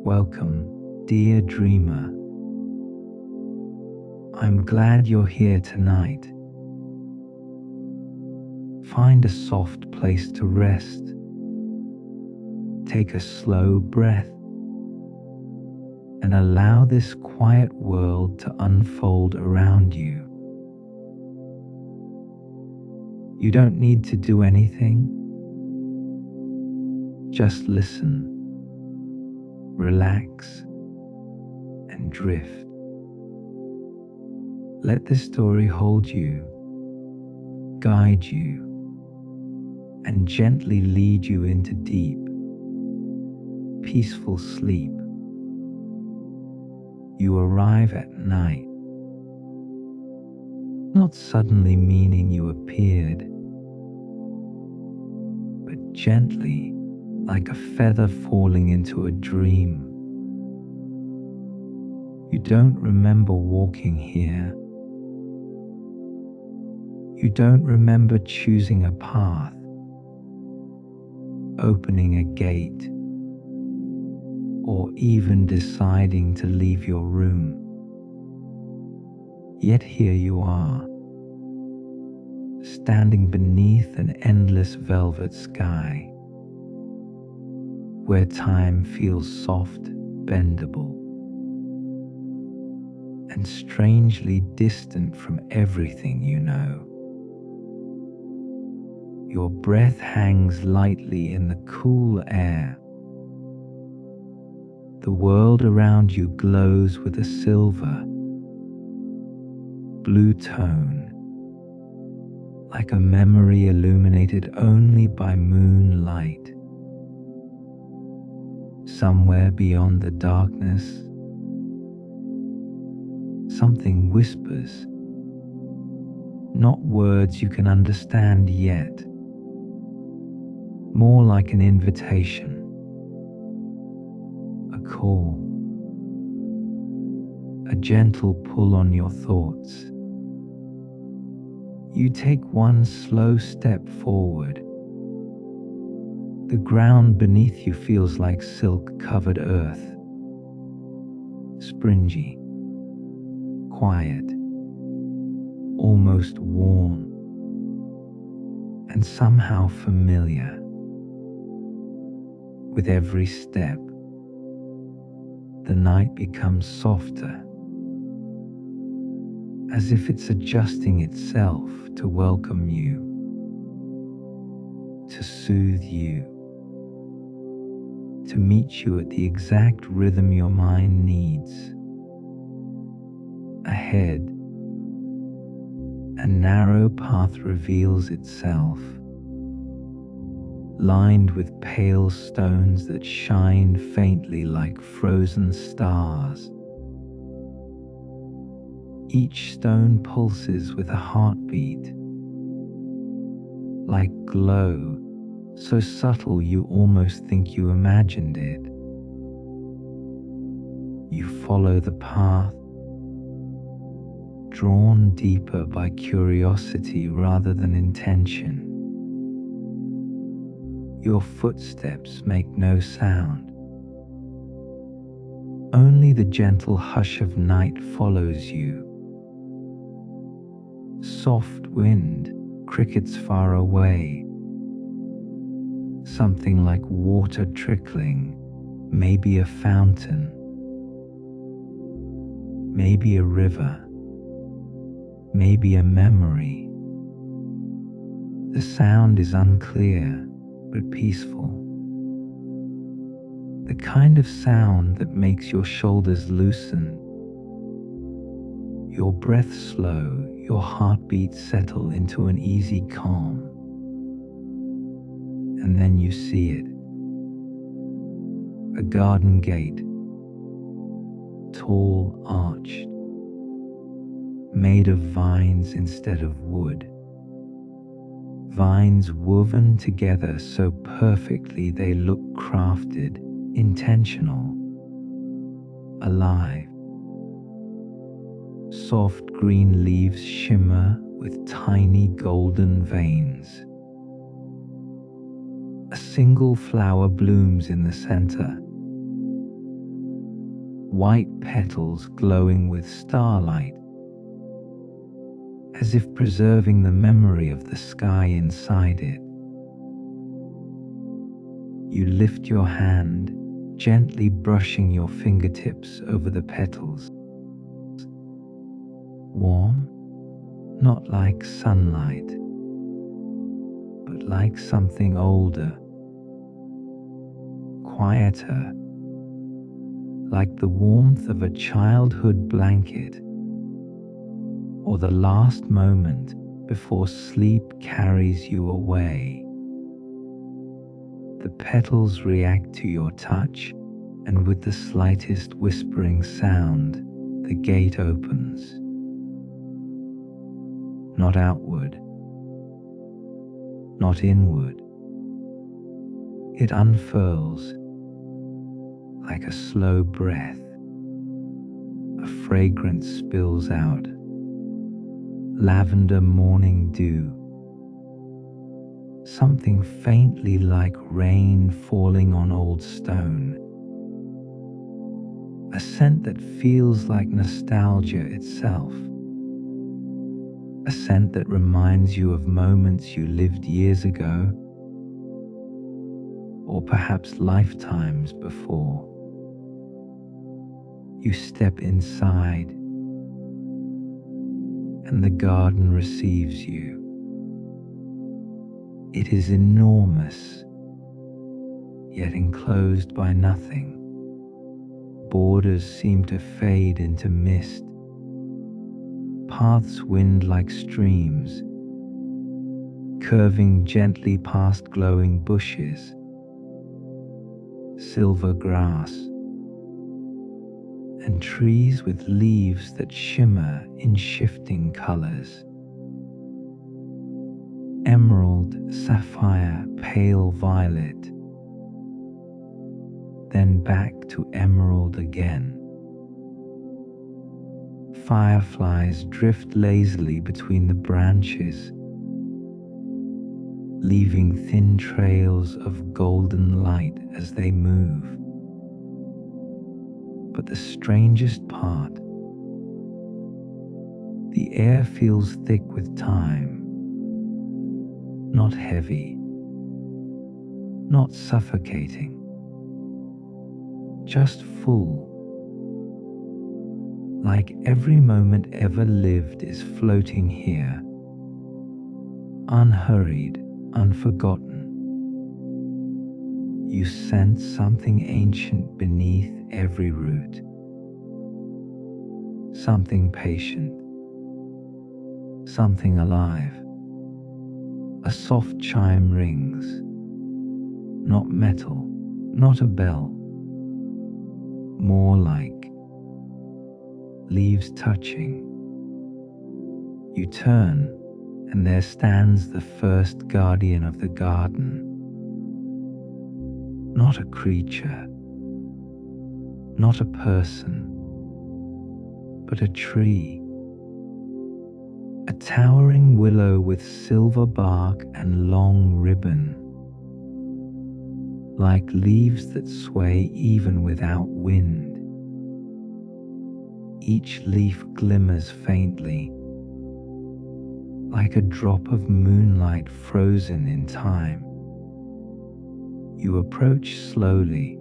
Welcome, dear dreamer. I'm glad you're here tonight. Find a soft place to rest. Take a slow breath and allow this quiet world to unfold around you. You don't need to do anything. Just listen, relax, and drift. Let this story hold you, guide you, and gently lead you into deep, peaceful sleep. You arrive at night, not suddenly meaning you appeared, but gently, like a feather falling into a dream. You don't remember walking here. You don't remember choosing a path, opening a gate, or even deciding to leave your room. Yet here you are, standing beneath an endless velvet sky, where time feels soft, bendable, and strangely distant from everything you know. Your breath hangs lightly in the cool air. The world around you glows with a silver, blue tone, like a memory illuminated only by moonlight. Somewhere beyond the darkness, something whispers, not words you can understand yet, more like an invitation, a call, a gentle pull on your thoughts. You take one slow step forward. The ground beneath you feels like silk-covered earth, springy, quiet, almost warm, and somehow familiar. With every step, the night becomes softer, as if it's adjusting itself to welcome you, to soothe you, to meet you at the exact rhythm your mind needs. Ahead, a narrow path reveals itself, lined with pale stones that shine faintly like frozen stars. Each stone pulses with a heartbeat, like glow, so subtle you almost think you imagined it. You follow the path, drawn deeper by curiosity rather than intention. Your footsteps make no sound. Only the gentle hush of night follows you. Soft wind, crickets far away, something like water trickling, maybe a fountain, maybe a river, maybe a memory. The sound is unclear but peaceful. The kind of sound that makes your shoulders loosen, your breath slow, your heartbeat settle into an easy calm. And then you see it. A garden gate, tall, arched, made of vines instead of wood. Vines woven together so perfectly they look crafted, intentional, alive. Soft green leaves shimmer with tiny golden veins. A single flower blooms in the center, white petals glowing with starlight, as if preserving the memory of the sky inside it. You lift your hand, gently brushing your fingertips over the petals. Warm, not like sunlight, but like something older, quieter, like the warmth of a childhood blanket, or the last moment before sleep carries you away. The petals react to your touch, and with the slightest whispering sound, the gate opens. Not outward, not inward. It unfurls like a slow breath. A fragrance spills out, lavender morning dew, something faintly like rain falling on old stone. A scent that feels like nostalgia itself. A scent that reminds you of moments you lived years ago, or perhaps lifetimes before. You step inside, and the garden receives you. It is enormous, yet enclosed by nothing. Borders seem to fade into mist. Paths wind like streams, curving gently past glowing bushes, silver grass, and trees with leaves that shimmer in shifting colors. Emerald, sapphire, pale violet, then back to emerald again. Fireflies drift lazily between the branches, leaving thin trails of golden light as they move. But the strangest part, the air feels thick with time. Not heavy, not suffocating, just full, like every moment ever lived is floating here, unhurried, unforgotten. You sense something ancient beneath every root, something patient, something alive. A soft chime rings, not metal, not a bell, more like leaves touching. You turn, and there stands the first guardian of the garden. Not a creature, not a person, but a tree. A towering willow with silver bark and long ribbon, like leaves that sway even without wind. Each leaf glimmers faintly, like a drop of moonlight frozen in time. You approach slowly,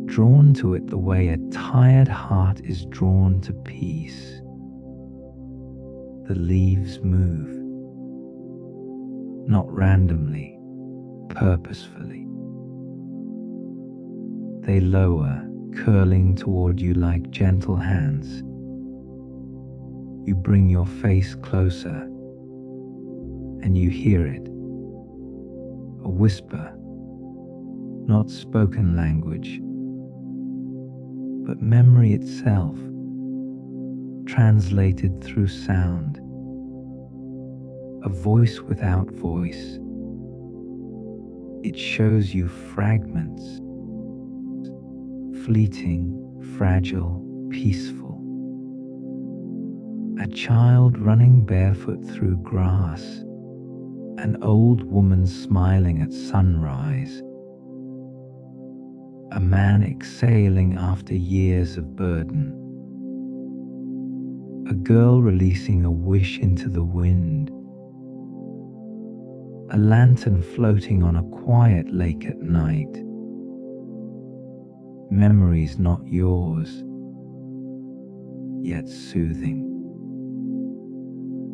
drawn to it the way a tired heart is drawn to peace. The leaves move, not randomly, purposefully. They lower, curling toward you like gentle hands. You bring your face closer, and you hear it. A whisper, not spoken language, but memory itself, translated through sound. A voice without voice. It shows you fragments, fleeting, fragile, peaceful. A child running barefoot through grass, an old woman smiling at sunrise, a man exhaling after years of burden, a girl releasing a wish into the wind, a lantern floating on a quiet lake at night. Memories not yours, yet soothing.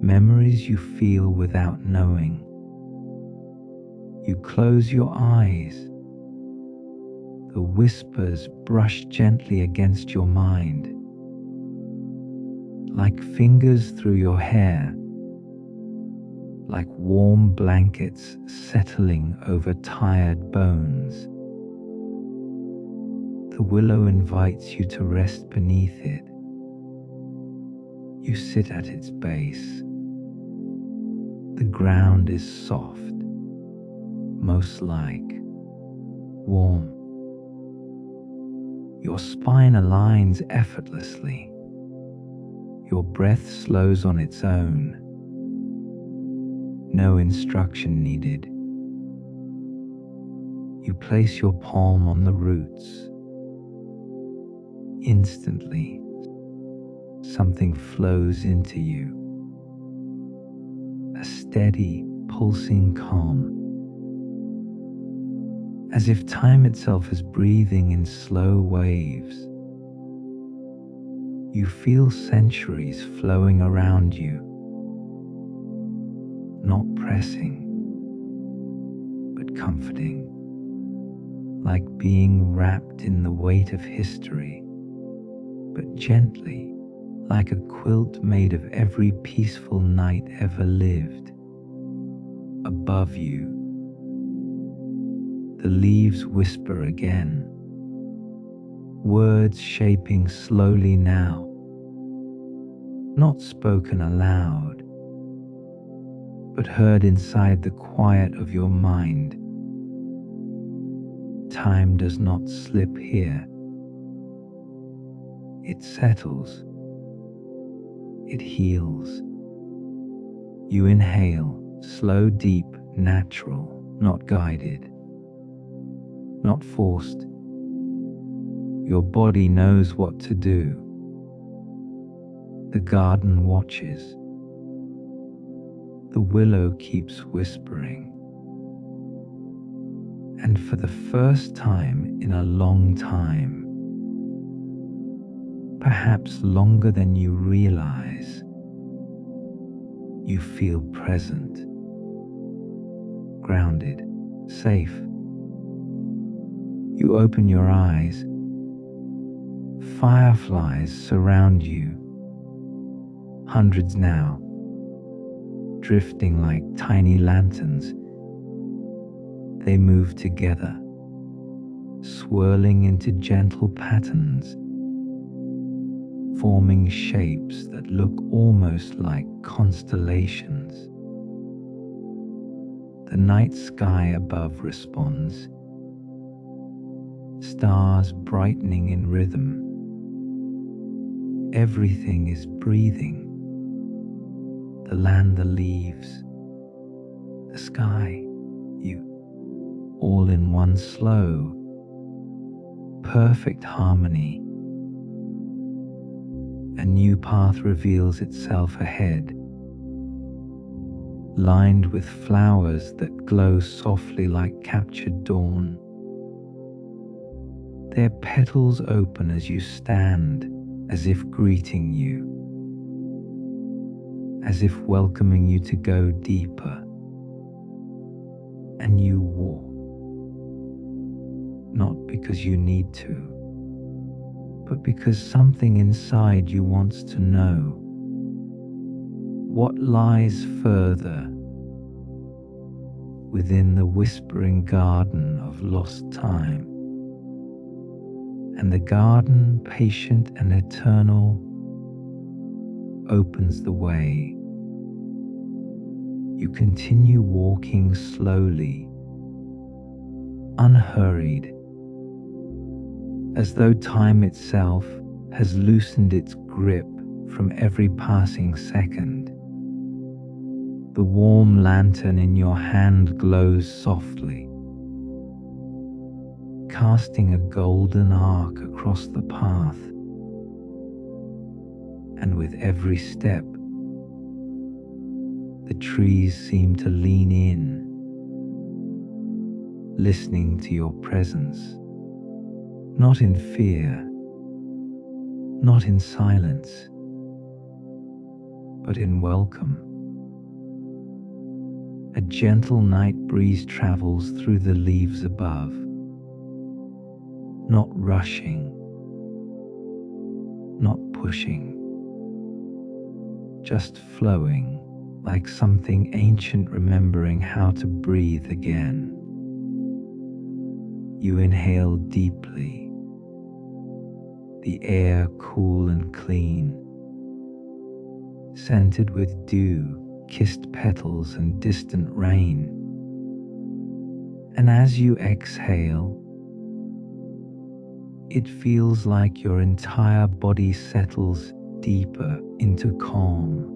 Memories you feel without knowing. You close your eyes. The whispers brush gently against your mind, like fingers through your hair, like warm blankets settling over tired bones. The willow invites you to rest beneath it. You sit at its base. The ground is soft, most like warm. Your spine aligns effortlessly. Your breath slows on its own. No instruction needed. You place your palm on the roots. Instantly, something flows into you. A steady, pulsing calm. As if time itself is breathing in slow waves. You feel centuries flowing around you, not pressing, but comforting, like being wrapped in the weight of history, but gently, like a quilt made of every peaceful night ever lived. Above you, the leaves whisper again, words shaping slowly now, not spoken aloud, but heard inside the quiet of your mind. Time does not slip here. It settles. It heals. You inhale, slow, deep, natural, not guided, not forced. Your body knows what to do. The garden watches. The willow keeps whispering. And for the first time in a long time, perhaps longer than you realize, you feel present, grounded, safe. You open your eyes. Fireflies surround you, hundreds now, drifting like tiny lanterns. They move together, swirling into gentle patterns, forming shapes that look almost like constellations. The night sky above responds, stars brightening in rhythm. Everything is breathing. The land, the leaves, the sky, you, all in one slow, perfect harmony. A new path reveals itself ahead, lined with flowers that glow softly like captured dawn. Their petals open as you stand, as if greeting you, as if welcoming you to go deeper. And you walk, not because you need to, but because something inside you wants to know what lies further within the whispering garden of lost time. And the garden, patient and eternal, opens the way. You continue walking slowly, unhurried, as though time itself has loosened its grip from every passing second. The warm lantern in your hand glows softly, casting a golden arc across the path. And with every step, the trees seem to lean in, listening to your presence, not in fear, not in silence, but in welcome. A gentle night breeze travels through the leaves above, not rushing, not pushing, just flowing like something ancient remembering how to breathe again. You inhale deeply, the air cool and clean, scented with dew, kissed petals and distant rain. And as you exhale, it feels like your entire body settles deeper into calm.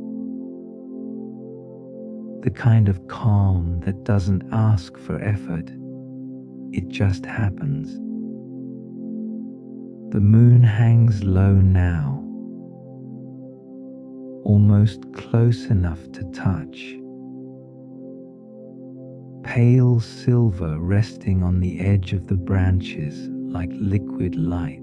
The kind of calm that doesn't ask for effort, it just happens. The moon hangs low now, almost close enough to touch. Pale silver resting on the edge of the branches like liquid light.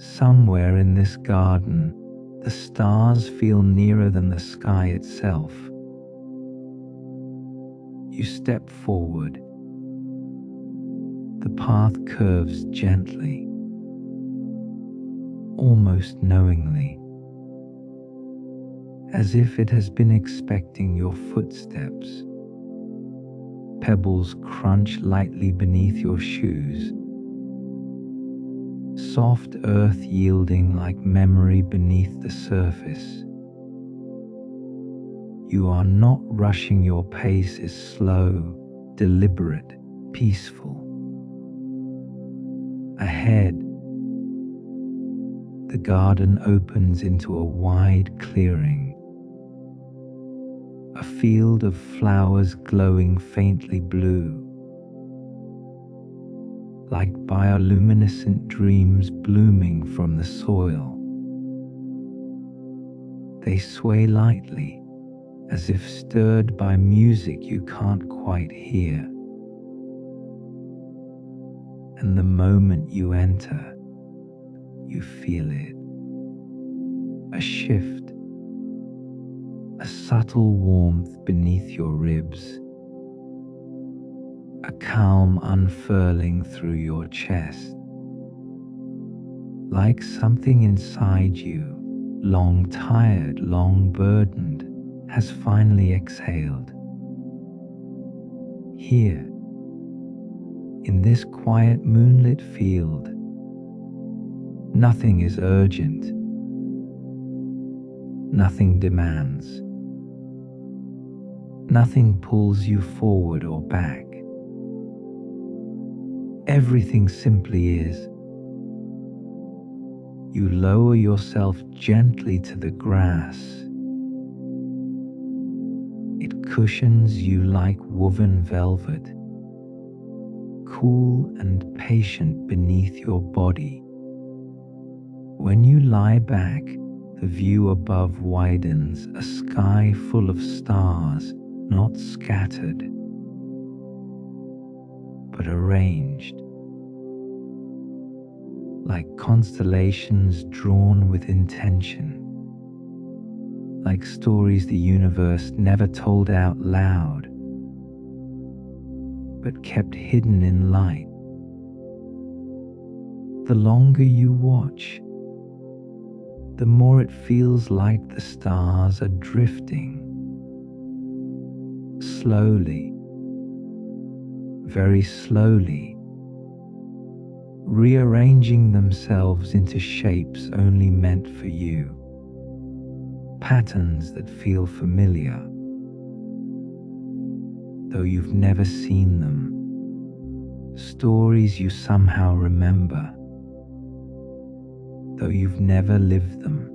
Somewhere in this garden, the stars feel nearer than the sky itself. You step forward. The path curves gently, almost knowingly, as if it has been expecting your footsteps. Pebbles crunch lightly beneath your shoes, soft earth yielding like memory beneath the surface. You are not rushing, your pace is slow, deliberate, peaceful. Ahead, the garden opens into a wide clearing, a field of flowers glowing faintly blue, like bioluminescent dreams blooming from the soil. They sway lightly, as if stirred by music you can't quite hear. And the moment you enter, you feel it. A shift, a subtle warmth beneath your ribs, a calm unfurling through your chest, like something inside you, long tired, long burdened, has finally exhaled. Here, in this quiet moonlit field, nothing is urgent, nothing demands, nothing pulls you forward or back. Everything simply is. You lower yourself gently to the grass. It cushions you like woven velvet, cool and patient beneath your body. When you lie back, the view above widens, a sky full of stars, not scattered, but arranged, like constellations drawn with intention, like stories the universe never told out loud, but kept hidden in light. The longer you watch, the more it feels like the stars are drifting, slowly, very slowly, rearranging themselves into shapes only meant for you, patterns that feel familiar, though you've never seen them, stories you somehow remember, though you've never lived them.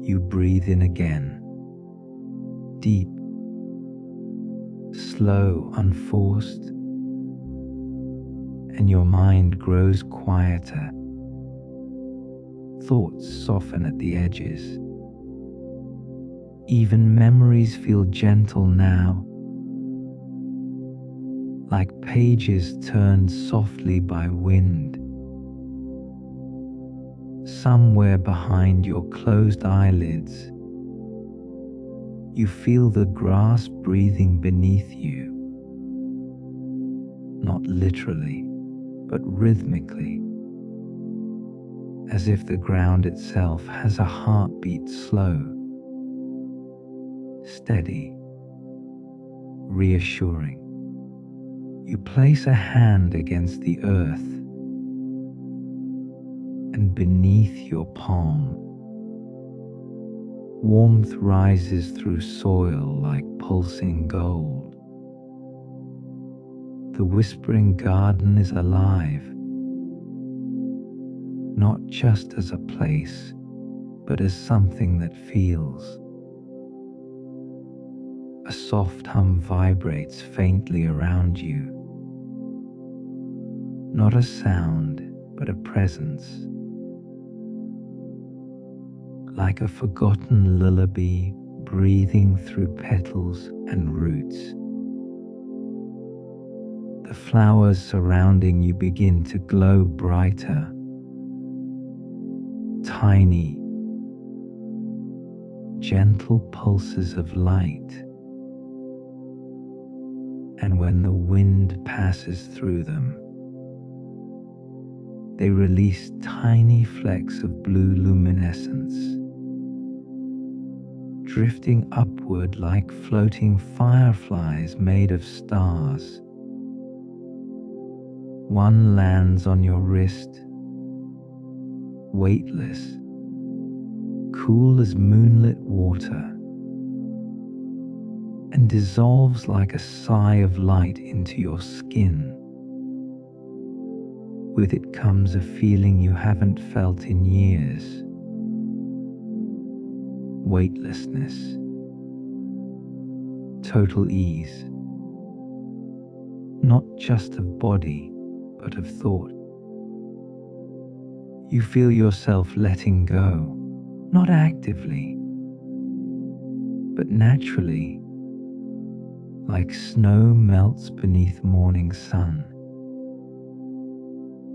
You breathe in again, deep, slow, unforced, and your mind grows quieter. Thoughts soften at the edges. Even memories feel gentle now, like pages turned softly by wind. Somewhere behind your closed eyelids, you feel the grass breathing beneath you, not literally, but rhythmically, as if the ground itself has a heartbeat, slow, steady, reassuring. You place a hand against the earth, and beneath your palm, warmth rises through soil like pulsing gold. The whispering garden is alive, not just as a place, but as something that feels. A soft hum vibrates faintly around you, not a sound, but a presence. Like a forgotten lullaby breathing through petals and roots. The flowers surrounding you begin to glow brighter, tiny, gentle pulses of light. And when the wind passes through them, they release tiny flecks of blue luminescence, drifting upward like floating fireflies made of stars. One lands on your wrist, weightless, cool as moonlit water, and dissolves like a sigh of light into your skin. With it comes a feeling you haven't felt in years. Weightlessness, total ease, not just of body, but of thought. You feel yourself letting go, not actively, but naturally, like snow melts beneath morning sun.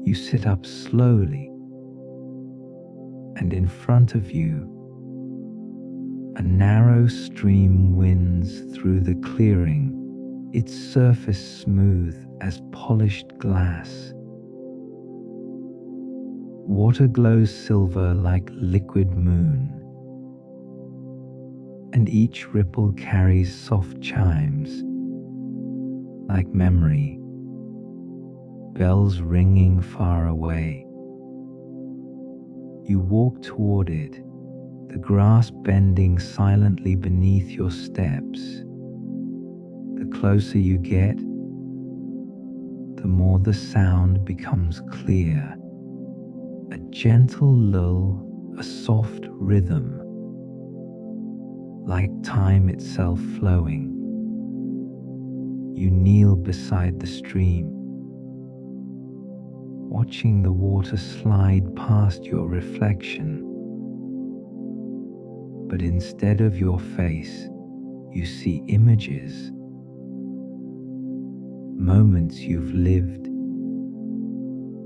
You sit up slowly, and in front of you, a narrow stream winds through the clearing, its surface smooth as polished glass. Water glows silver like liquid moon, and each ripple carries soft chimes, like memory, bells ringing far away. You walk toward it, the grass bending silently beneath your steps. The closer you get, the more the sound becomes clear. A gentle lull, a soft rhythm, like time itself flowing. You kneel beside the stream, watching the water slide past your reflection. But instead of your face, you see images, moments you've lived,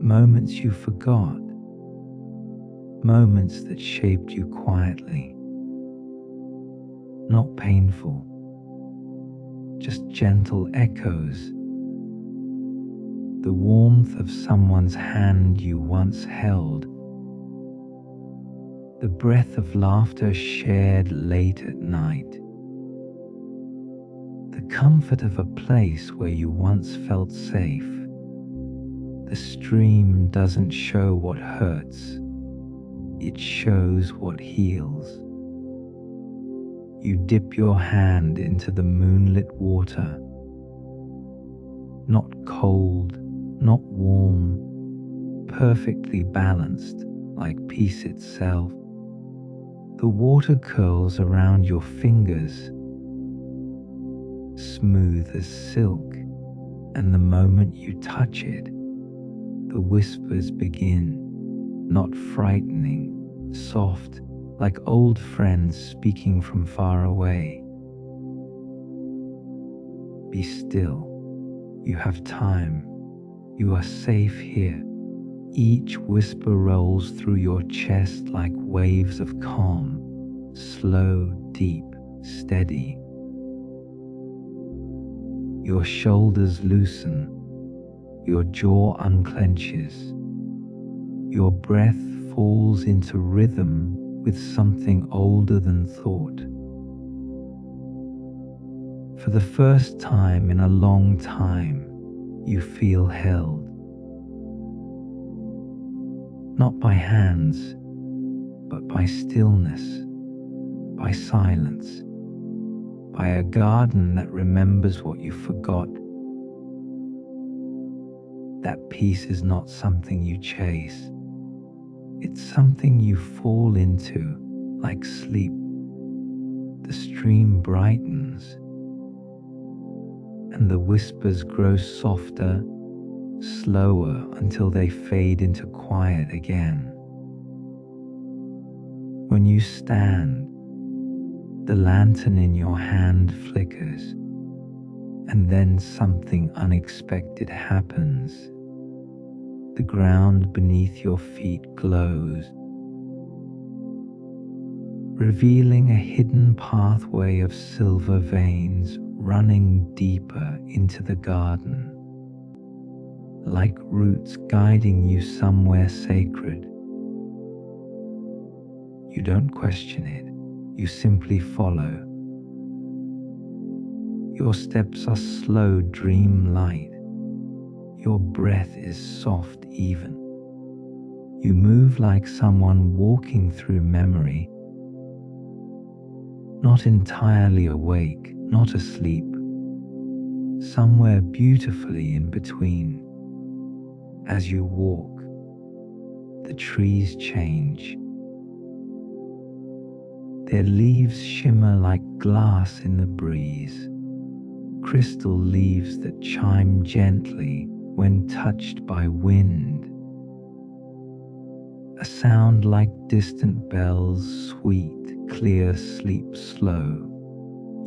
moments you forgot, moments that shaped you quietly. Not painful, just gentle echoes. The warmth of someone's hand you once held, the breath of laughter shared late at night, the comfort of a place where you once felt safe. The stream doesn't show what hurts, it shows what heals. You dip your hand into the moonlit water, not cold, not warm, perfectly balanced like peace itself. The water curls around your fingers, smooth as silk, and the moment you touch it, the whispers begin, not frightening, soft, like old friends speaking from far away. Be still. You have time. You are safe here. Each whisper rolls through your chest like waves of calm, slow, deep, steady. Your shoulders loosen, your jaw unclenches, your breath falls into rhythm with something older than thought. For the first time in a long time, you feel held. Not by hands, but by stillness, by silence, by a garden that remembers what you forgot. That peace is not something you chase. It's something you fall into, like sleep. The stream brightens, and the whispers grow softer, slower until they fade into quiet again. When you stand, the lantern in your hand flickers, and then something unexpected happens. The ground beneath your feet glows, revealing a hidden pathway of silver veins running deeper into the garden, like roots guiding you somewhere sacred. You don't question it, you simply follow. Your steps are slow, dream-light. Your breath is soft, even. You move like someone walking through memory, not entirely awake, not asleep, somewhere beautifully in between. As you walk, the trees change. Their leaves shimmer like glass in the breeze, crystal leaves that chime gently when touched by wind. A sound like distant bells, sweet, clear, sleep slow.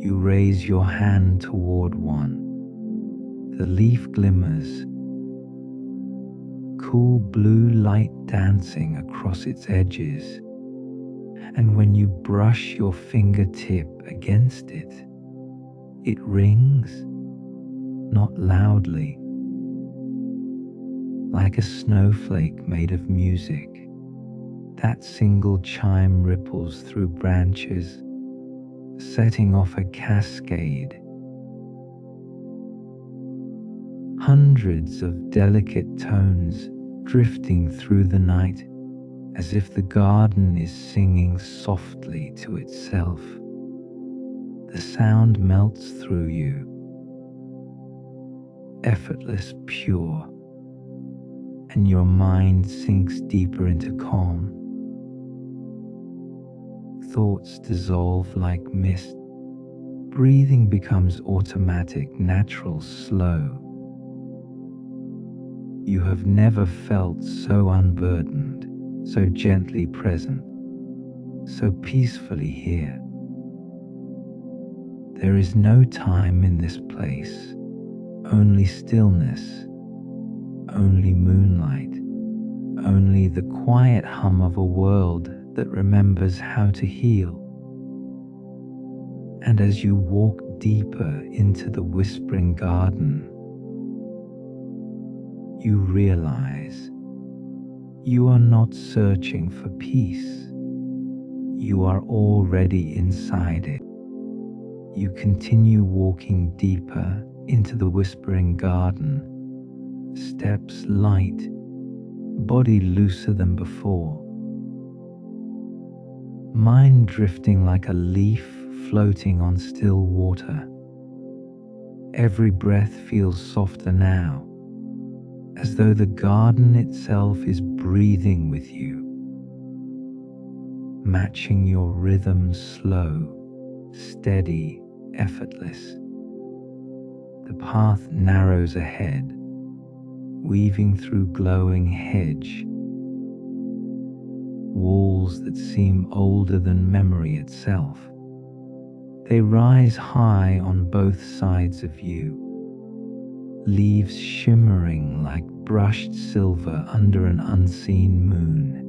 You raise your hand toward one. The leaf glimmers, cool blue light dancing across its edges. And when you brush your fingertip against it, it rings, not loudly, like a snowflake made of music. That single chime ripples through branches, setting off a cascade. Hundreds of delicate tones drifting through the night, as if the garden is singing softly to itself. The sound melts through you, effortless, pure, and your mind sinks deeper into calm. Thoughts dissolve like mist. Breathing becomes automatic, natural, slow. You have never felt so unburdened, so gently present, so peacefully here. There is no time in this place, only stillness, only moonlight, only the quiet hum of a world that remembers how to heal. And as you walk deeper into the whispering garden, you realize you are not searching for peace. You are already inside it. You continue walking deeper into the whispering garden, steps light, body looser than before, mind drifting like a leaf floating on still water. Every breath feels softer now, as though the garden itself is breathing with you, matching your rhythm, slow, steady, effortless. The path narrows ahead, weaving through glowing hedge, walls that seem older than memory itself. They rise high on both sides of you, leaves shimmering like brushed silver under an unseen moon.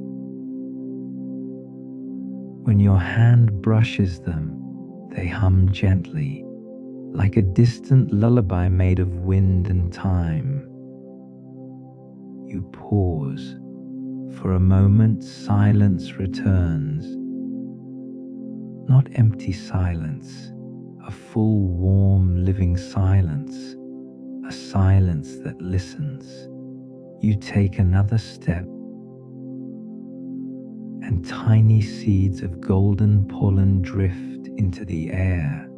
When your hand brushes them, they hum gently, like a distant lullaby made of wind and time. You pause. For a moment, silence returns. Not empty silence, a full, warm, living silence, a silence that listens. You take another step, and tiny seeds of golden pollen drift into the air.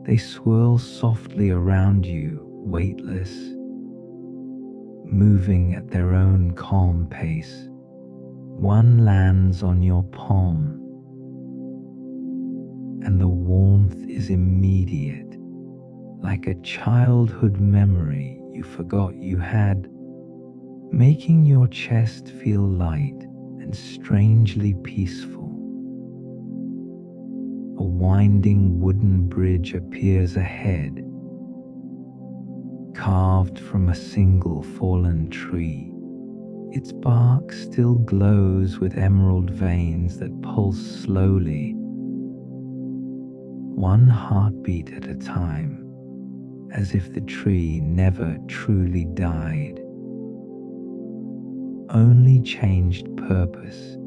They swirl softly around you, weightless, moving at their own calm pace. One lands on your palm, and the warmth is immediate, like a childhood memory you forgot you had, making your chest feel light and strangely peaceful. A winding wooden bridge appears ahead, carved from a single fallen tree. Its bark still glows with emerald veins that pulse slowly, one heartbeat at a time, as if the tree never truly died, only changed purpose.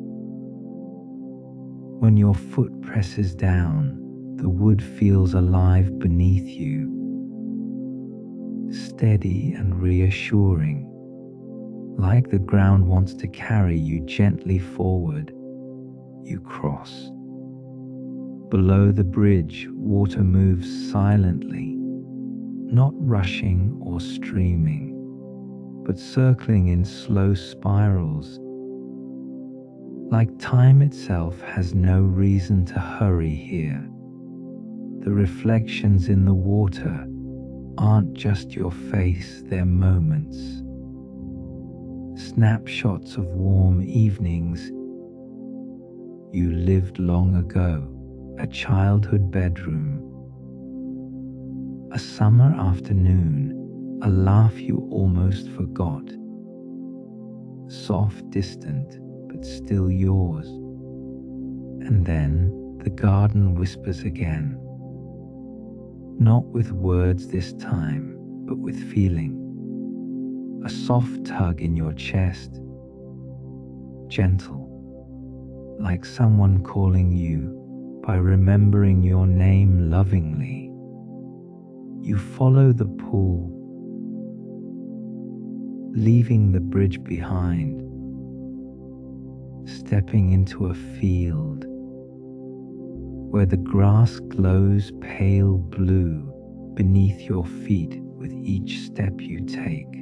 When your foot presses down, the wood feels alive beneath you, steady and reassuring, like the ground wants to carry you gently forward. You cross. Below the bridge, water moves silently, not rushing or streaming, but circling in slow spirals, like time itself has no reason to hurry here. The reflections in the water aren't just your face, they're moments. Snapshots of warm evenings you lived long ago, a childhood bedroom, a summer afternoon, a laugh you almost forgot, soft, distant, but still yours. And then the garden whispers again, not with words this time, but with feeling. A soft tug in your chest, gentle, like someone calling you by remembering your name lovingly. You follow the pull, leaving the bridge behind, stepping into a field where the grass glows pale blue beneath your feet with each step you take.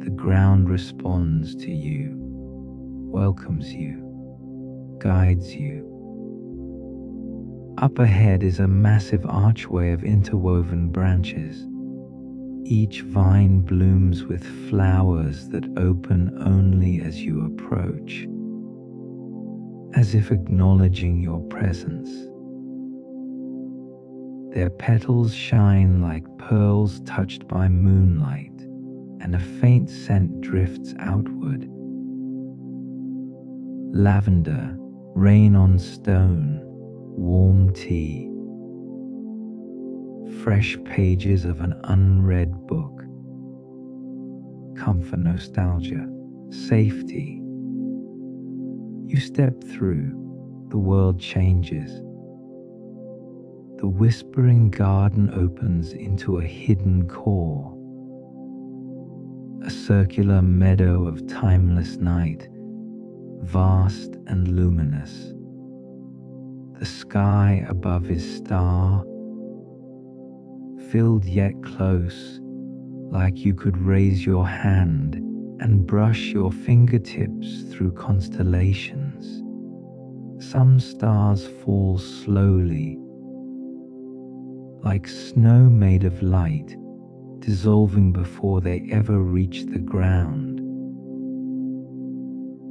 The ground responds to you, welcomes you, guides you. Up ahead is a massive archway of interwoven branches. Each vine blooms with flowers that open only as you approach, as if acknowledging your presence. Their petals shine like pearls touched by moonlight, and a faint scent drifts outward. Lavender, rain on stone, warm tea, fresh pages of an unread book, comfort, nostalgia, safety. You step through, the world changes. The whispering garden opens into a hidden core, a circular meadow of timeless night, vast and luminous. The sky above is star, filled yet close, like you could raise your hand and brush your fingertips through constellations. Some stars fall slowly, like snow made of light, dissolving before they ever reach the ground.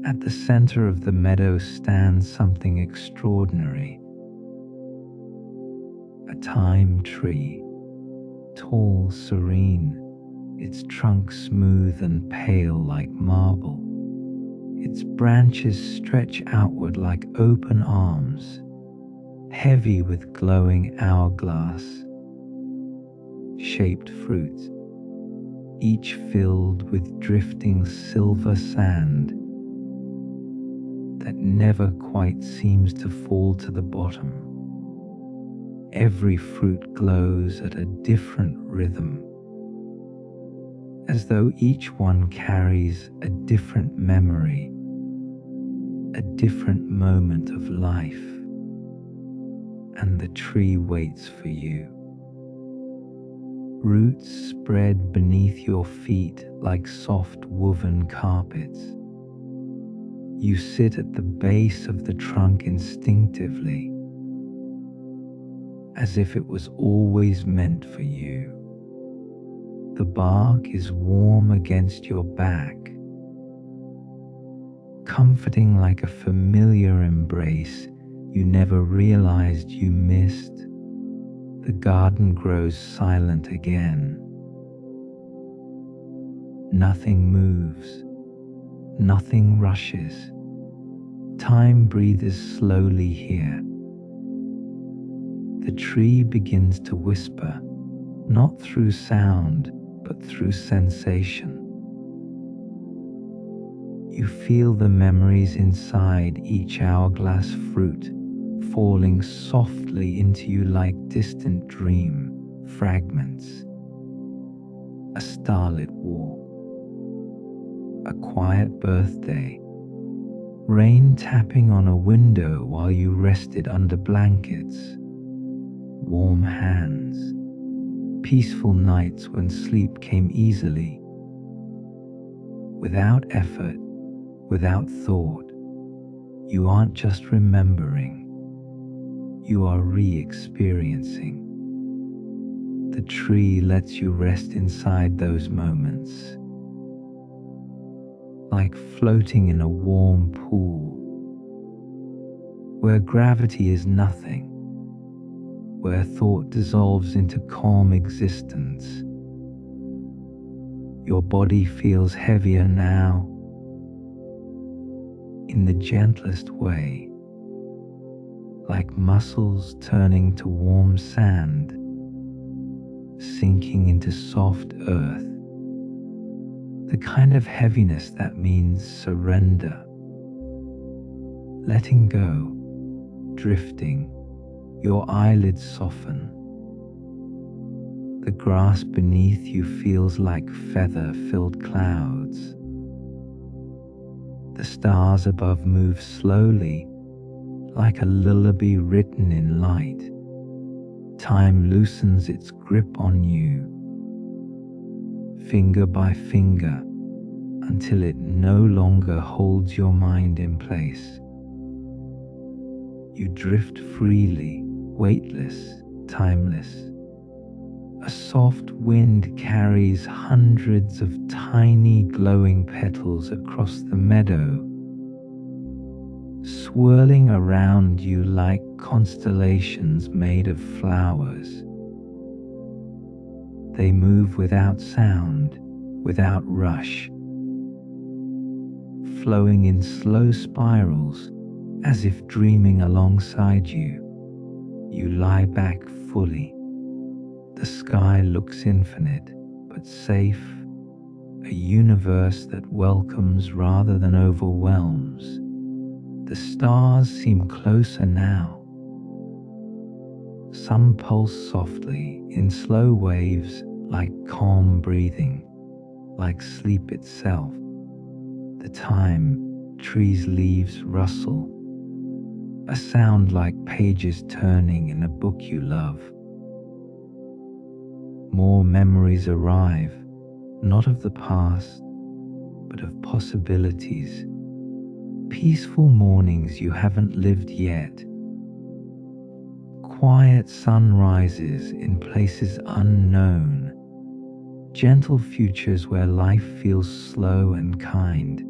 At the center of the meadow stands something extraordinary. A thyme tree, tall, serene, its trunk smooth and pale like marble. Its branches stretch outward like open arms, heavy with glowing hourglass-shaped fruit, each filled with drifting silver sand that never quite seems to fall to the bottom. Every fruit glows at a different rhythm, as though each one carries a different memory, a different moment of life, and the tree waits for you. Roots spread beneath your feet like soft woven carpets. You sit at the base of the trunk instinctively, as if it was always meant for you. The bark is warm against your back, comforting like a familiar embrace you never realized you missed. The garden grows silent again. Nothing moves, nothing rushes. Time breathes slowly here. The tree begins to whisper, not through sound, but through sensation. You feel the memories inside each hourglass fruit falling softly into you like distant dream fragments. A starlit walk, a quiet birthday, rain tapping on a window while you rested under blankets, warm hands, peaceful nights when sleep came easily, without effort, without thought. You aren't just remembering, you are re-experiencing. The tree lets you rest inside those moments, like floating in a warm pool, where gravity is nothing, where thought dissolves into calm existence. Your body feels heavier now, in the gentlest way, like muscles turning to warm sand, sinking into soft earth, the kind of heaviness that means surrender, letting go, drifting. Your eyelids soften. The grass beneath you feels like feather-filled clouds. The stars above move slowly, like a lullaby written in light. Time loosens its grip on you, finger by finger, until it no longer holds your mind in place. You drift freely, weightless, timeless. A soft wind carries hundreds of tiny glowing petals across the meadow, swirling around you like constellations made of flowers. They move without sound, without rush, flowing in slow spirals as if dreaming alongside you. You lie back fully. The sky looks infinite, but safe, a universe that welcomes rather than overwhelms. The stars seem closer now. Some pulse softly in slow waves like calm breathing, like sleep itself. The thyme tree's leaves rustle, a sound like pages turning in a book you love. More memories arrive, not of the past, but of possibilities. Peaceful mornings you haven't lived yet. quiet sunrises in places unknown, gentle futures where life feels slow and kind,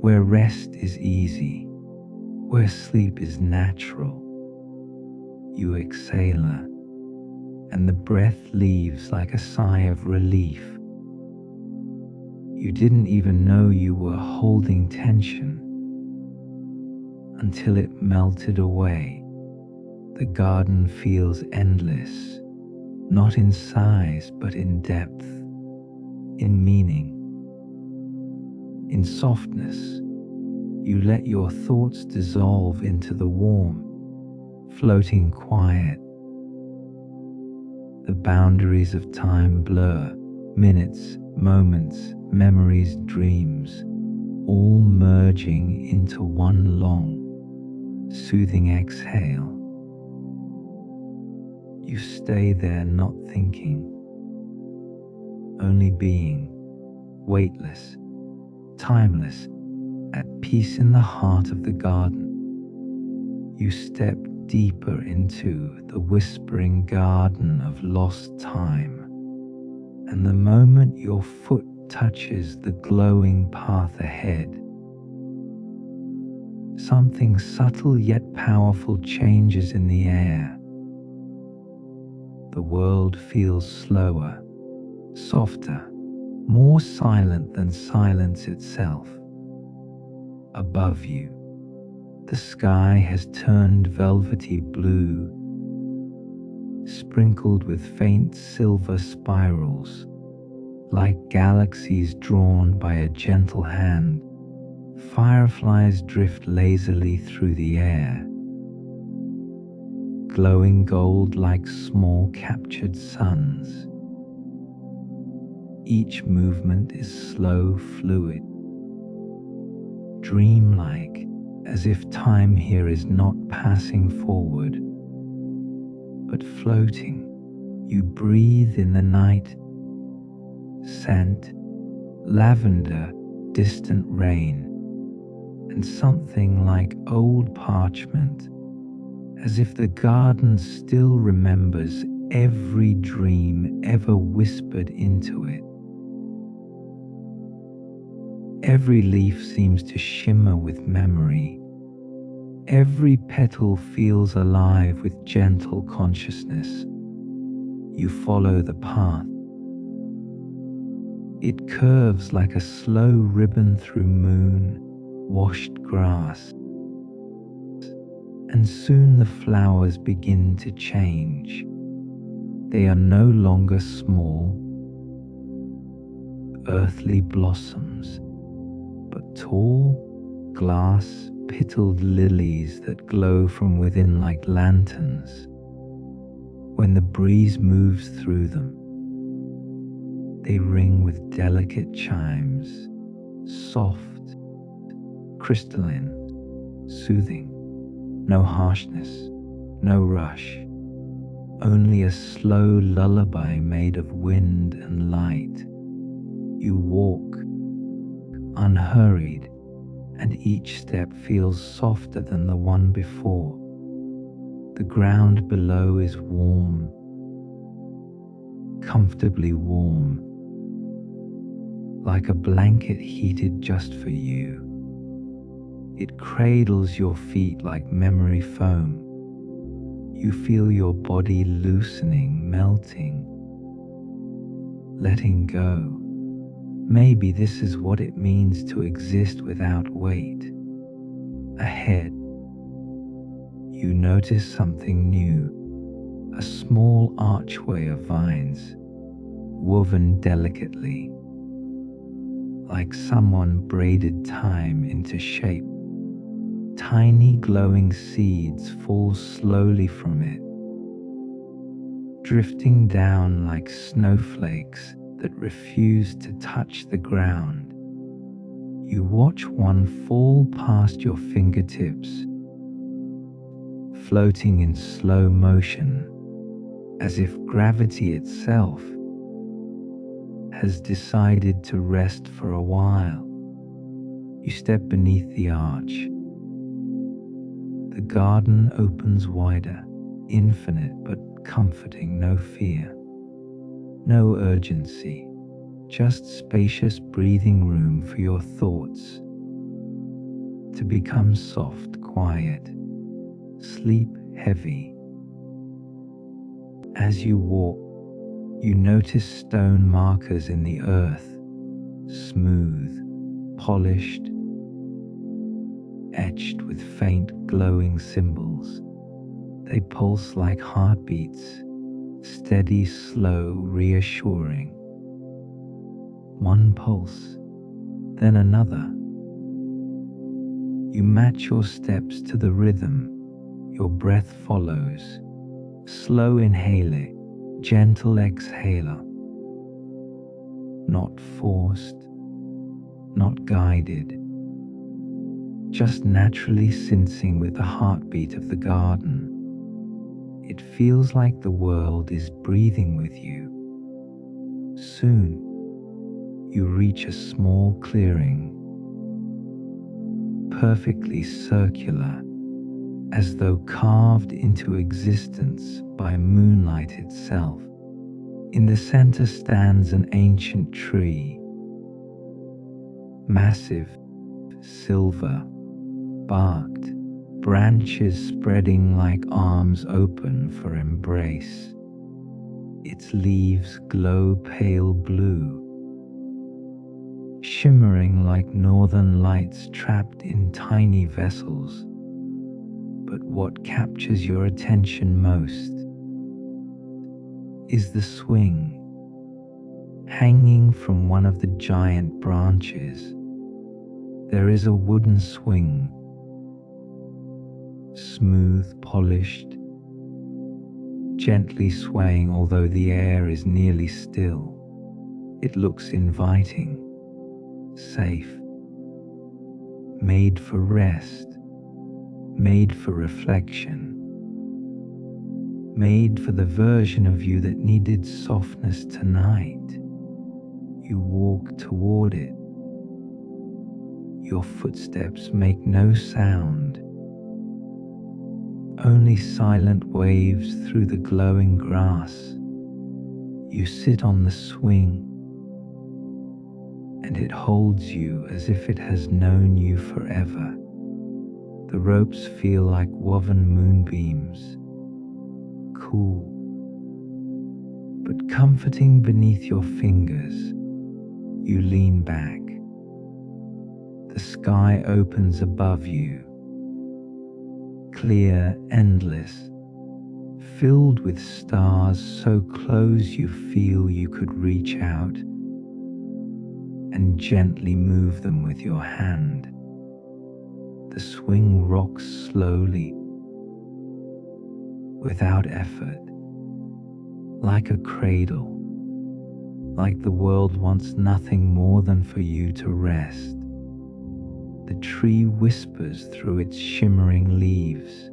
where rest is easy, where sleep is natural. You exhale, and the breath leaves like a sigh of relief. You didn't even know you were holding tension until it melted away. The garden feels endless, not in size but in depth, in meaning, in softness. You let your thoughts dissolve into the warm, floating quiet. The boundaries of time blur, minutes, moments, memories, dreams, all merging into one long, soothing exhale. You stay there not thinking, only being, weightless, timeless, at peace in the heart of the garden. You step deeper into the whispering garden of lost time, and the moment your foot touches the glowing path ahead, something subtle yet powerful changes in the air. The world feels slower, softer, more silent than silence itself. Above you, the sky has turned velvety blue, sprinkled with faint silver spirals, like galaxies drawn by a gentle hand. Fireflies drift lazily through the air, glowing gold like small captured suns. Each movement is slow, fluid, dreamlike, as if time here is not passing forward, but floating. You breathe in the night, scent, lavender, distant rain, and something like old parchment, as if the garden still remembers every dream ever whispered into it. Every leaf seems to shimmer with memory. Every petal feels alive with gentle consciousness. You follow the path. It curves like a slow ribbon through moon-washed grass. And soon the flowers begin to change. They are no longer small, earthly blossoms, but tall, glass-petaled lilies that glow from within like lanterns. When the breeze moves through them, they ring with delicate chimes, soft, crystalline, soothing. No harshness, no rush, only a slow lullaby made of wind and light. You walk, unhurried, and each step feels softer than the one before. The ground below is warm, comfortably warm, like a blanket heated just for you. It cradles your feet like memory foam. You feel your body loosening, melting, letting go. Maybe this is what it means to exist without weight. Ahead, you notice something new, a small archway of vines, woven delicately, like someone braided time into shape. Tiny glowing seeds fall slowly from it, drifting down like snowflakes that refuse to touch the ground. You watch one fall past your fingertips, floating in slow motion, as if gravity itself has decided to rest for a while. You step beneath the arch. The garden opens wider, infinite but comforting, no fear, no urgency, just spacious breathing room for your thoughts to become soft, quiet, sleep heavy. As you walk, you notice stone markers in the earth, smooth, polished, etched with faint glowing symbols. They pulse like heartbeats, steady, slow, reassuring. One pulse, then another. You match your steps to the rhythm, your breath follows. Slow inhaler, gentle exhaler. Not forced, not guided. Just naturally sensing with the heartbeat of the garden. It feels like the world is breathing with you. Soon, you reach a small clearing, perfectly circular, as though carved into existence by moonlight itself. In the center stands an ancient tree, massive, silver, barked, branches spreading like arms open for embrace. Its leaves glow pale blue, shimmering like northern lights trapped in tiny vessels. But what captures your attention most is the swing hanging from one of the giant branches. There is a wooden swing, smooth, polished, gently swaying although the air is nearly still. It looks inviting, safe, made for rest, made for reflection, made for the version of you that needed softness tonight. You walk toward it. Your footsteps make no sound, only silent waves through the glowing grass. You sit on the swing, and it holds you as if it has known you forever. The ropes feel like woven moonbeams, cool, but comforting beneath your fingers. You lean back. The sky opens above you, clear, endless, filled with stars so close you feel you could reach out and gently move them with your hand. The swing rocks slowly, without effort, like a cradle, like the world wants nothing more than for you to rest. The tree whispers through its shimmering leaves,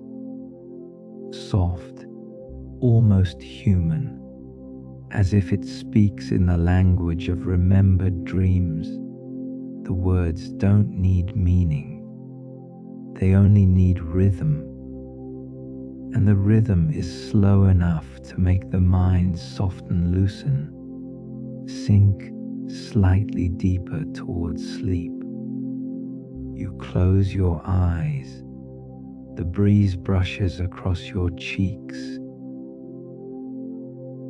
soft, almost human, as if it speaks in the language of remembered dreams. The words don't need meaning. They only need rhythm. And the rhythm is slow enough to make the mind soften, loosen, sink slightly deeper towards sleep. You close your eyes. The breeze brushes across your cheeks.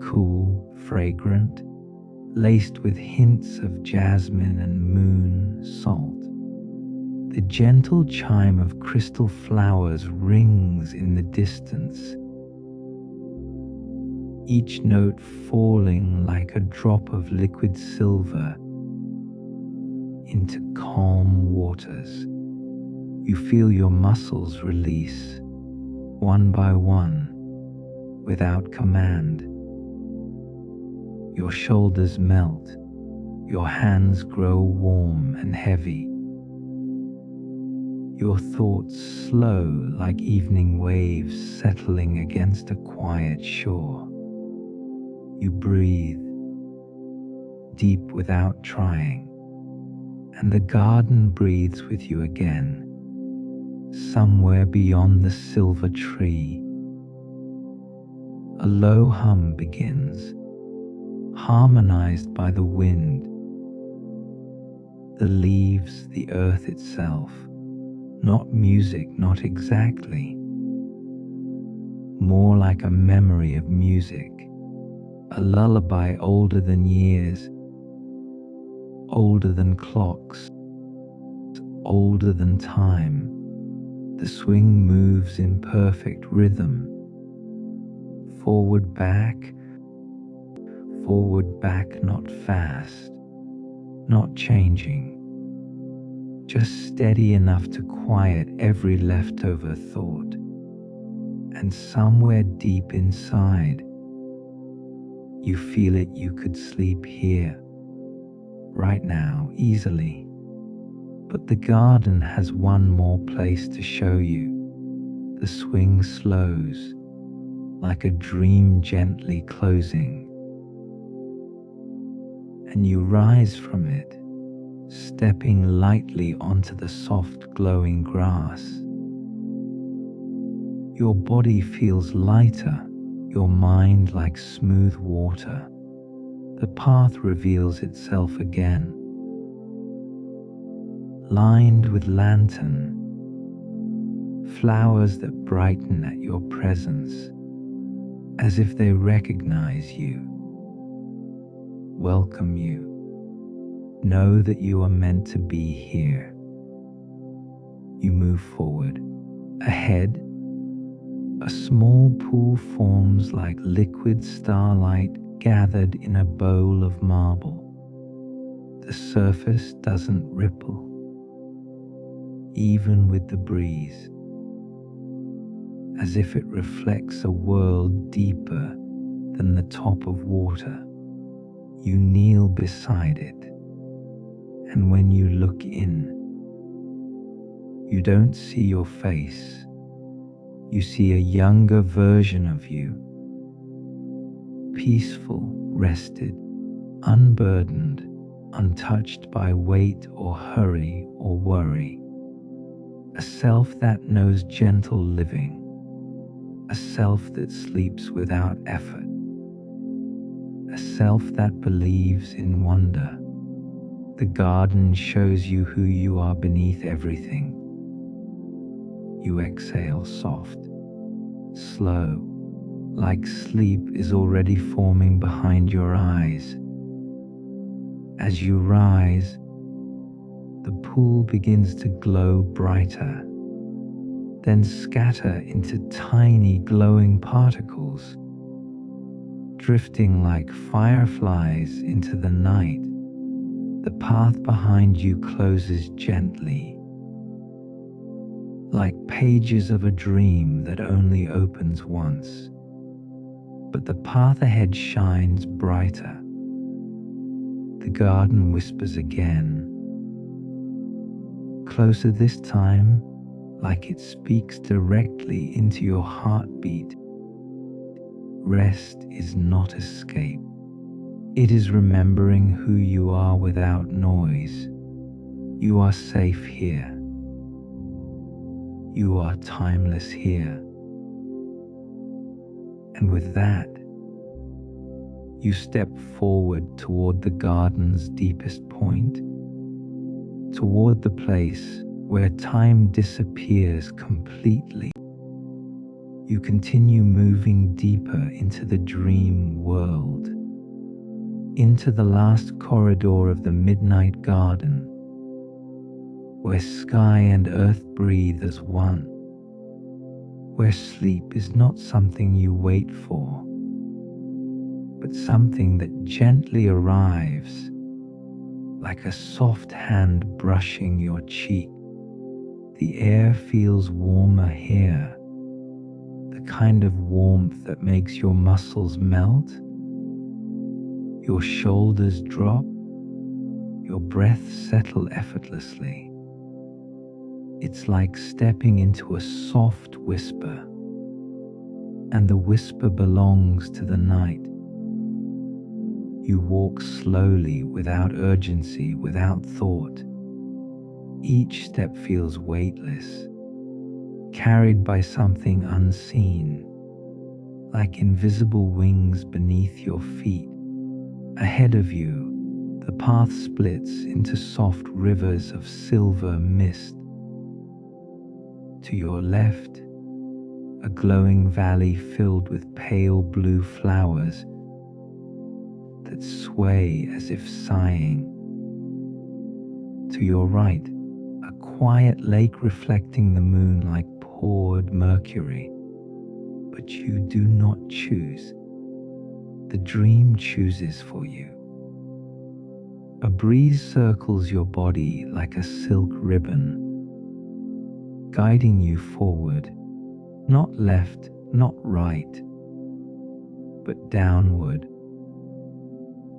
Cool, fragrant, laced with hints of jasmine and moon salt. The gentle chime of crystal flowers rings in the distance, each note falling like a drop of liquid silver into calm waters. You feel your muscles release, one by one, without command. Your shoulders melt, your hands grow warm and heavy. Your thoughts slow like evening waves settling against a quiet shore. You breathe, deep without trying, and the garden breathes with you again, somewhere beyond the silver tree. A low hum begins, harmonized by the wind, the leaves, the earth itself. Not music, not exactly. More like a memory of music, a lullaby older than years, older than clocks, older than time. The swing moves in perfect rhythm, forward, back, not fast, not changing, just steady enough to quiet every leftover thought. And somewhere deep inside, you feel it, you could sleep here, right now, easily. But the garden has one more place to show you. The swing slows, like a dream gently closing. And you rise from it, stepping lightly onto the soft glowing grass. Your body feels lighter, your mind like smooth water. The path reveals itself again, lined with lantern, flowers that brighten at your presence, as if they recognize you, welcome you, know that you are meant to be here. You move forward. Ahead, a small pool forms like liquid starlight gathered in a bowl of marble. The surface doesn't ripple, even with the breeze, as if it reflects a world deeper than the top of water. You kneel beside it, and when you look in, you don't see your face. You see a younger version of you, peaceful, rested, unburdened, untouched by weight or hurry or worry. A self that knows gentle living, a self that sleeps without effort, a self that believes in wonder. The garden shows you who you are beneath everything. You exhale soft, slow, like sleep is already forming behind your eyes. As you rise, the pool begins to glow brighter, then scatter into tiny glowing particles, drifting like fireflies into the night. The path behind you closes gently, like pages of a dream that only opens once. But the path ahead shines brighter. The garden whispers again, closer this time, like it speaks directly into your heartbeat. Rest is not escape. It is remembering who you are without noise. You are safe here. You are timeless here. And with that, you step forward toward the garden's deepest point, toward the place where time disappears completely. You continue moving deeper into the dream world, into the last corridor of the midnight garden, where sky and earth breathe as one, where sleep is not something you wait for, but something that gently arrives, like a soft hand brushing your cheek. The air feels warmer here, the kind of warmth that makes your muscles melt, your shoulders drop, your breath settle effortlessly. It's like stepping into a soft whisper, and the whisper belongs to the night. You walk slowly, without urgency, without thought. Each step feels weightless, carried by something unseen, like invisible wings beneath your feet. Ahead of you, the path splits into soft rivers of silver mist. To your left, a glowing valley filled with pale blue flowers that sway as if sighing. To your right, a quiet lake reflecting the moon like poured mercury. But you do not choose. The dream chooses for you. A breeze circles your body like a silk ribbon, guiding you forward, not left, not right, but downward,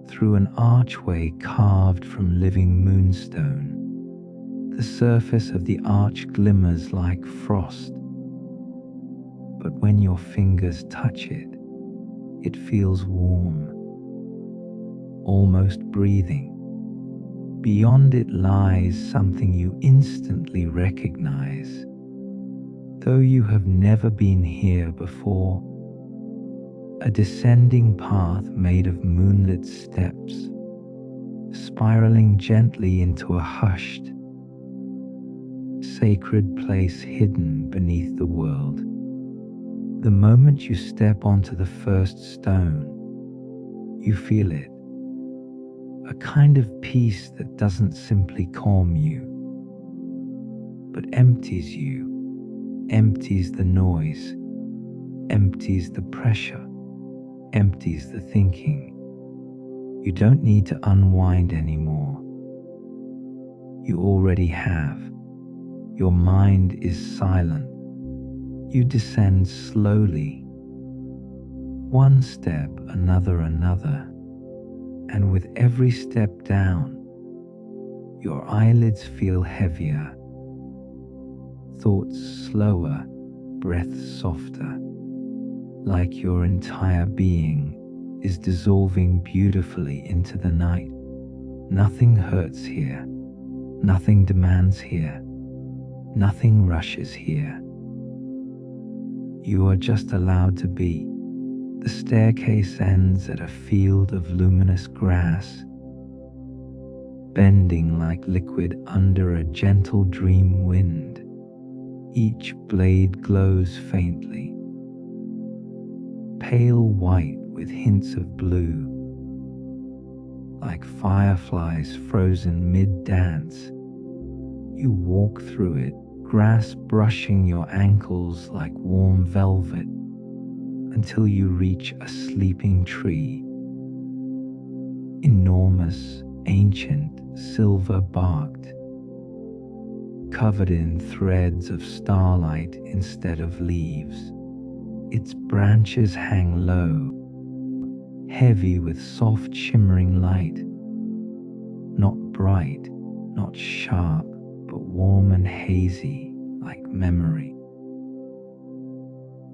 through an archway carved from living moonstone. The surface of the arch glimmers like frost, but when your fingers touch it, it feels warm, almost breathing. Beyond it lies something you instantly recognize, though you have never been here before. A descending path made of moonlit steps, spiraling gently into a hushed, sacred place hidden beneath the world. The moment you step onto the first stone, you feel it. A kind of peace that doesn't simply calm you, but empties you, empties the noise, empties the pressure, empties the thinking. You don't need to unwind anymore. You already have. Your mind is silent. You descend slowly, one step, another, and with every step down, your eyelids feel heavier, thoughts slower, breath softer, like your entire being is dissolving beautifully into the night. Nothing hurts here, nothing demands here, nothing rushes here. You are just allowed to be. The staircase ends at a field of luminous grass, bending like liquid under a gentle dream wind. Each blade glows faintly, pale white with hints of blue, like fireflies frozen mid-dance. You walk through it, grass brushing your ankles like warm velvet, until you reach a sleeping tree. Enormous, ancient, silver-barked, covered in threads of starlight instead of leaves. Its branches hang low, heavy with soft shimmering light. Not bright, not sharp, but warm and hazy like memory.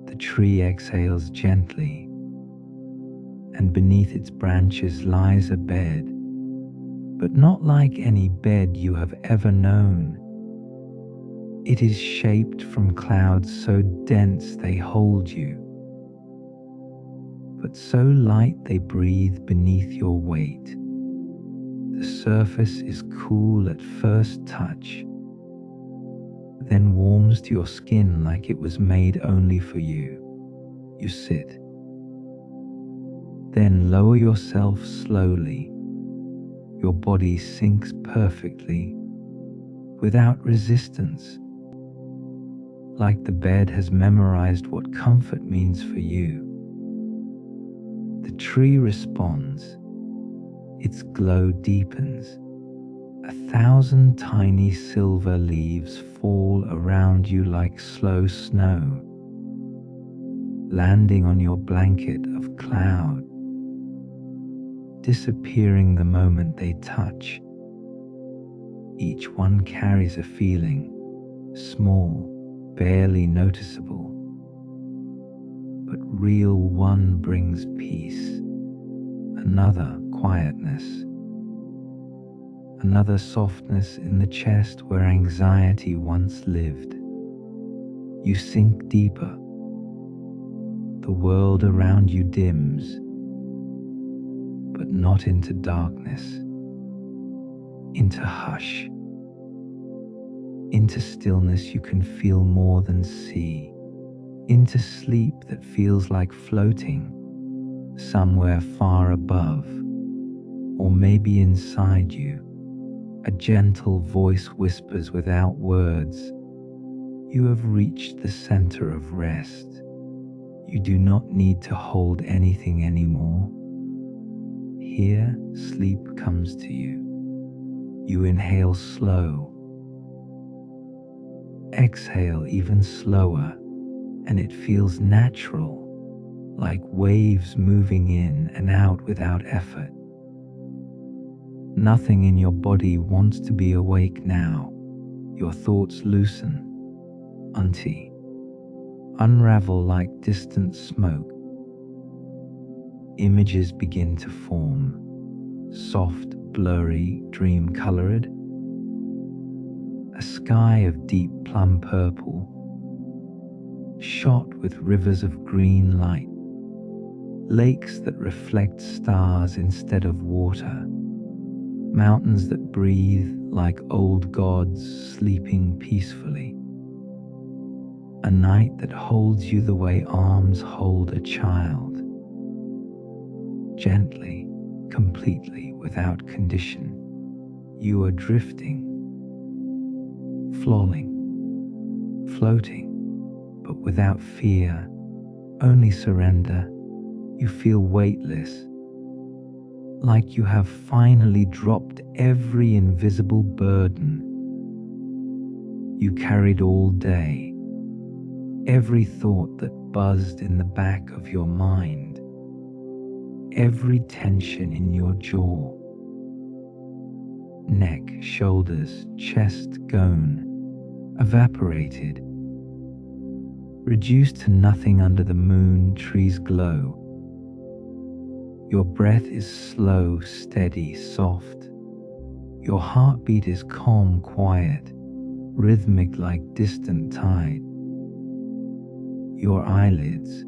The tree exhales gently, and beneath its branches lies a bed, but not like any bed you have ever known. It is shaped from clouds so dense they hold you, but so light they breathe beneath your weight. The surface is cool at first touch, then warms to your skin like it was made only for you. You sit, then lower yourself slowly. Your body sinks perfectly, without resistance, like the bed has memorized what comfort means for you. The tree responds. Its glow deepens. 1,000 tiny silver leaves fall around you like slow snow, landing on your blanket of cloud, disappearing the moment they touch. Each one carries a feeling, small, barely noticeable, but real. One brings peace, another quietness, another softness in the chest where anxiety once lived. You sink deeper. The world around you dims, but not into darkness, into hush, into stillness you can feel more than see, into sleep that feels like floating somewhere far above, or maybe inside you. A gentle voice whispers without words, "You have reached the center of rest. You do not need to hold anything anymore." Here, sleep comes to you. You inhale slow, exhale even slower, and it feels natural, like waves moving in and out without effort. Nothing in your body wants to be awake now. Your thoughts loosen, unravel like distant smoke. Images begin to form, soft, blurry, dream-colored. A sky of deep plum purple, shot with rivers of green light, lakes that reflect stars instead of water, mountains that breathe like old gods sleeping peacefully. A night that holds you the way arms hold a child, gently, completely, without condition. You are drifting, floating, but without fear, only surrender. You feel weightless, like you have finally dropped every invisible burden you carried all day, every thought that buzzed in the back of your mind, every tension in your jaw, neck, shoulders, chest gone, evaporated, reduced to nothing under the moon. Trees glow. Your breath is slow, steady, soft. Your heartbeat is calm, quiet, rhythmic like distant tide. Your eyelids,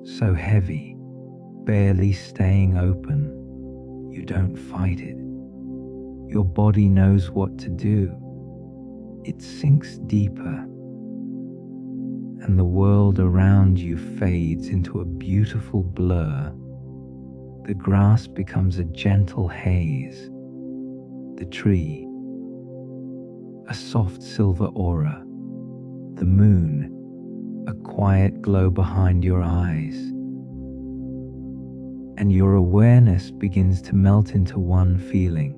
so heavy, barely staying open. You don't fight it. Your body knows what to do. It sinks deeper, and the world around you fades into a beautiful blur. The grass becomes a gentle haze. The tree, a soft silver aura. The moon, a quiet glow behind your eyes. And your awareness begins to melt into one feeling.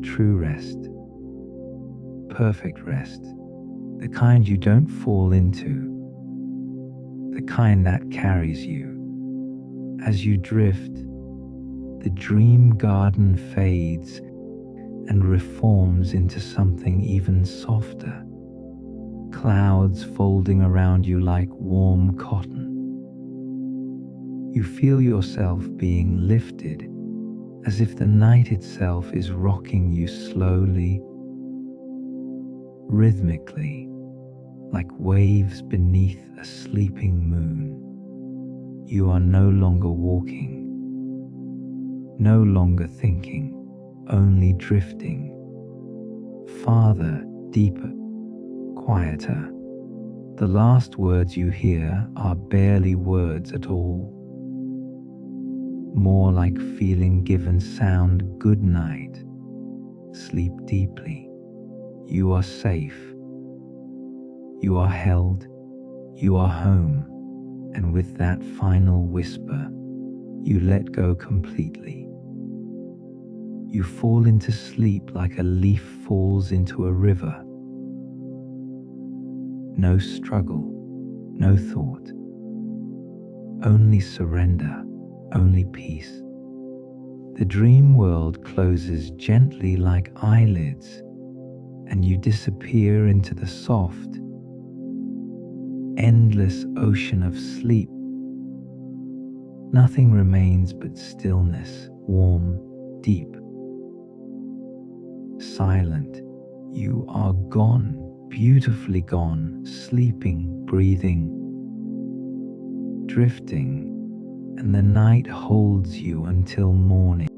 True rest. Perfect rest. The kind you don't fall into. The kind that carries you. As you drift, the dream garden fades and reforms into something even softer. Clouds folding around you like warm cotton. You feel yourself being lifted, as if the night itself is rocking you slowly, rhythmically, like waves beneath a sleeping moon. You are no longer walking, no longer thinking, only drifting, farther, deeper, quieter. The last words you hear are barely words at all, more like feeling given sound. Good night. Sleep deeply. You are safe. You are held. You are home. And with that final whisper, you let go completely. You fall into sleep like a leaf falls into a river. No struggle, no thought, only surrender, only peace. The dream world closes gently like eyelids, and you disappear into the soft, endless ocean of sleep. Nothing remains but stillness, warm, deep, silent. You are gone, beautifully gone, sleeping, breathing, drifting, and the night holds you until morning.